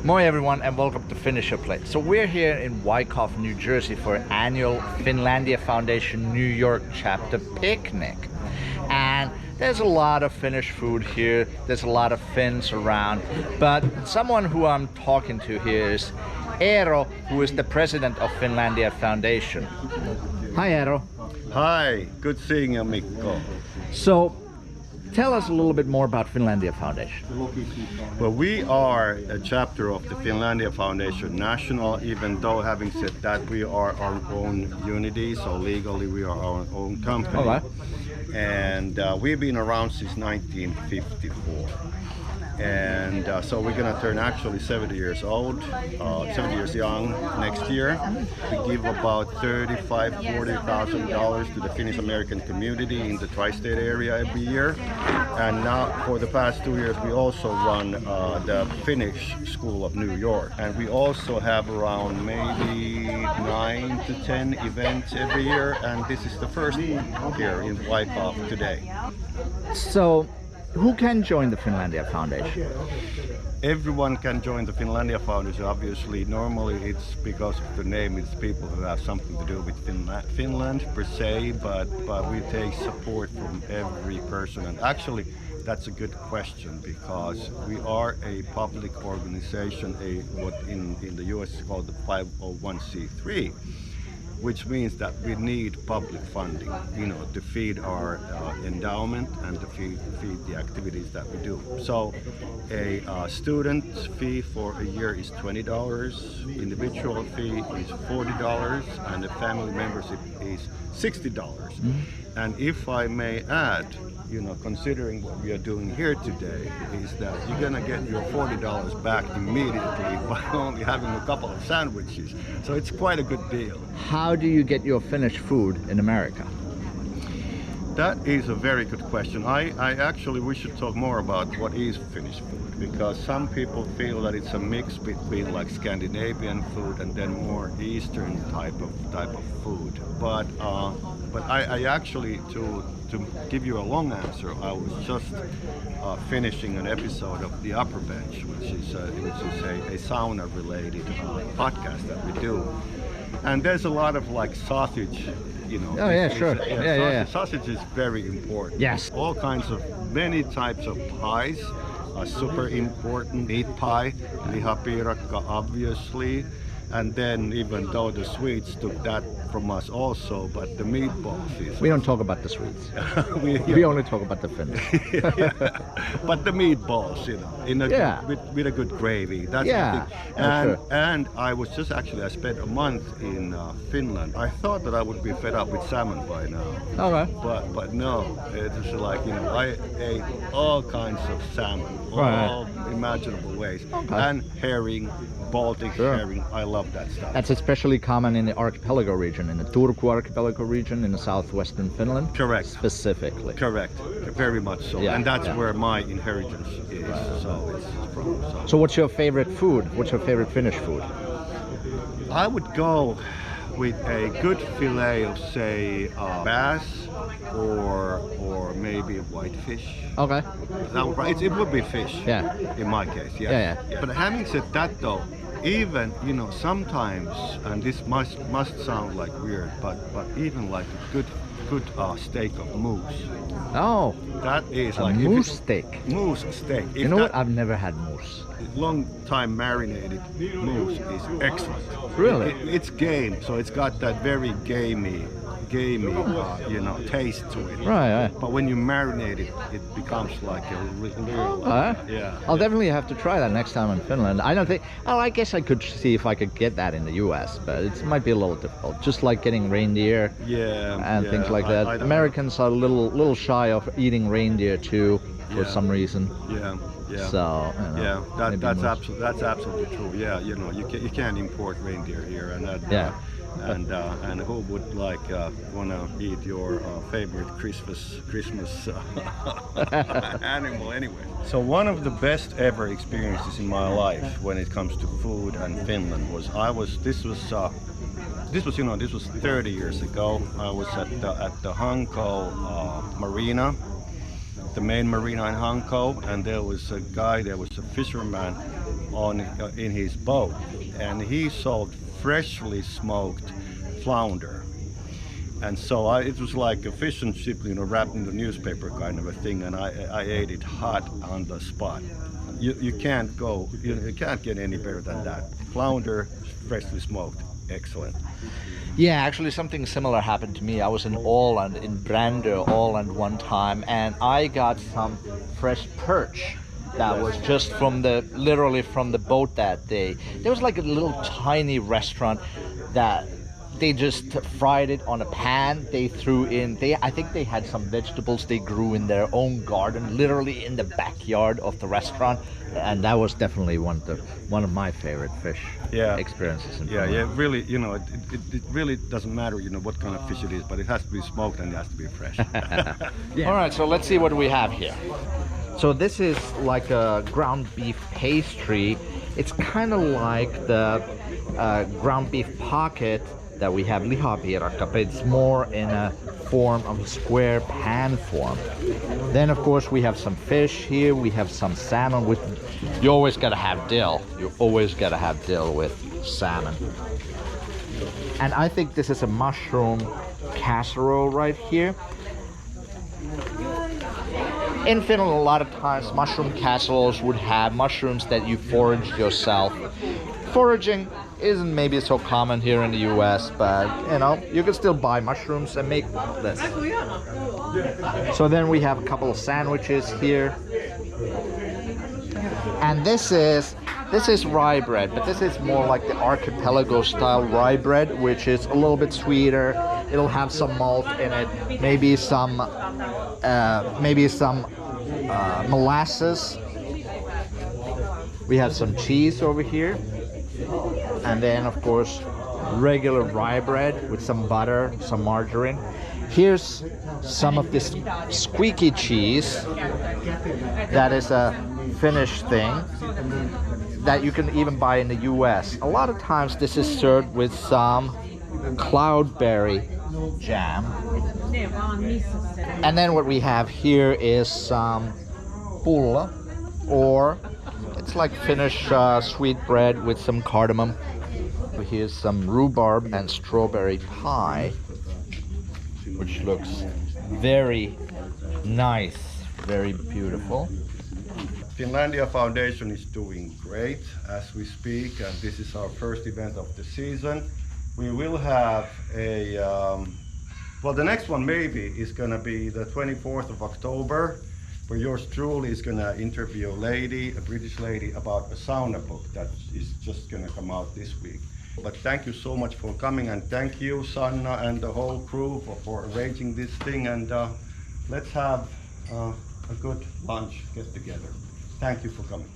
Moi everyone and welcome to Finnish Plate. So we're here in Wyckoff, New Jersey for an annual Finlandia Foundation New York chapter picnic. And there's a lot of Finnish food here, there's a lot of Finns around, but someone who I'm talking to here is Eero, who is the president of Finlandia Foundation. Hi Eero. Hi, good seeing you, Mikko. So, tell us a little bit more about Finlandia Foundation. Well, we are a chapter of the Finlandia Foundation National, even though having said that, we are our own unity, so legally we are our own company. All right. And we've been around since 1954. And so we're gonna turn actually 70 years old, 70 years young next year. We give about $40,000 to the Finnish American community in the tri-state area every year. And now for the past 2 years we also run the Finnish School of New York. And we also have around maybe 9 to 10 events every year, and this is the first one here in Wyckoff today. So, who can join the Finlandia Foundation? Everyone can join the Finlandia Foundation. Obviously, normally it's because of the name, it's people who have something to do with Finland per se, but we take support from every person. And actually, that's a good question because we are a public organization, what in the US is called the 501c3. Which means that we need public funding, to feed our endowment and to feed the activities that we do. So a student fee for a year is $20, individual fee is $40, and the family membership is $60. Mm-hmm. And if I may add, considering what we are doing here today, is that you're gonna get your $40 back immediately by only having a couple of sandwiches. So it's quite a good deal. How do you get your Finnish food in America? That is a very good question. I actually, we should talk more about what is Finnish food, because some people feel that it's a mix between like Scandinavian food and then more Eastern type of food. But I actually, to give you a long answer, I was just finishing an episode of The Upper Bench, which is a sauna-related podcast that we do. And there's a lot of like sausage, Oh yeah, sure. Sausage is very important. Yes. All kinds of, many types of pies are super important. Meat pie, lihapiirakka obviously. And then even though the Swedes took that from us also, but the meatballs is... We don't talk about the Swedes. we only talk about the Finns. But the meatballs, with a good gravy. That's the thing. And I was just actually, I spent a month in Finland. I thought that I would be fed up with salmon by now. Okay. But no, it's like, I ate all kinds of salmon, all imaginable ways. Okay. And herring, Baltic herring, I love that stuff. That's especially common in the archipelago region, in the Turku archipelago region in the southwestern Finland. Correct. Specifically. Correct. Very much so. Yeah, and that's where my inheritance is. So it's from. So what's your favorite food? What's your favorite Finnish food? I would go with a good fillet of, say, bass or maybe whitefish. Okay. It would be fish. Yeah. In my case, yes. Yeah. But having said that, though, even sometimes, and this must sound like weird, but even like a good steak of moose. Oh. That is like moose steak. Moose steak. You know what? I've never had moose. Long time marinated moose is excellent. Really? It's game, so it's got that very gamey, taste to it. Right. But when you marinate it, it becomes like a real. I'll definitely have to try that next time in Finland. I don't think. Oh, I guess I could see if I could get that in the U.S., but it might be a little difficult. Just like getting reindeer. And things like that. Americans are a little shy of eating reindeer too, for some reason. Yeah. So that's absolutely true. Yeah, you can't import reindeer here, and and who would wanna eat your favorite Christmas animal anyway? So one of the best ever experiences in my life when it comes to food and Finland was this was 30 years ago. I was at the Hanko marina. The main marina in Hanko, and there was a fisherman in his boat, and he sold freshly smoked flounder. And so it was like a fish and chip, wrapped in the newspaper kind of a thing, and I ate it hot on the spot. You can't get any better than that. Flounder, freshly smoked, excellent. Yeah, actually something similar happened to me. I was in Åland, in Brandö, Åland one time, and I got some fresh perch that was just literally from the boat that day. There was like a little tiny restaurant that they just fried it on a pan. They threw in, I think they had some vegetables they grew in their own garden, literally in the backyard of the restaurant. And that was definitely one of my favorite fish experiences in Finland. Yeah, really, it really doesn't matter, what kind of fish it is, but it has to be smoked and it has to be fresh. All right, so let's see what we have here. So this is like a ground beef pastry. It's kind of like the ground beef pocket that we have lihapiirakka, but it's more in a form of a square pan form. Then of course we have some fish here, we have some salmon with, you always gotta have dill. You always gotta have dill with salmon. And I think this is a mushroom casserole right here. In Finland, a lot of times mushroom casseroles would have mushrooms that you forage yourself. Foraging isn't maybe so common here in the US, but you can still buy mushrooms and make this. So then we have a couple of sandwiches here. And this is rye bread, but this is more like the archipelago style rye bread, which is a little bit sweeter. It'll have some malt in it, maybe some molasses. We have some cheese over here. And then of course regular rye bread with some butter, some margarine. Here's some of this squeaky cheese. That is a Finnish thing that you can even buy in the US. A lot of times this is served with some cloudberry jam. And then what we have here is some pulla, or it's like Finnish sweet bread with some cardamom. Here's some rhubarb and strawberry pie, which looks very nice, very beautiful. Finlandia Foundation is doing great as we speak, and this is our first event of the season. We will have the next one maybe is going to be the 24th of October, where yours truly is going to interview a British lady, about a sauna book that is just going to come out this week. But thank you so much for coming, and thank you, Sanna, and the whole crew for arranging this thing, and let's have a good lunch get together. Thank you for coming.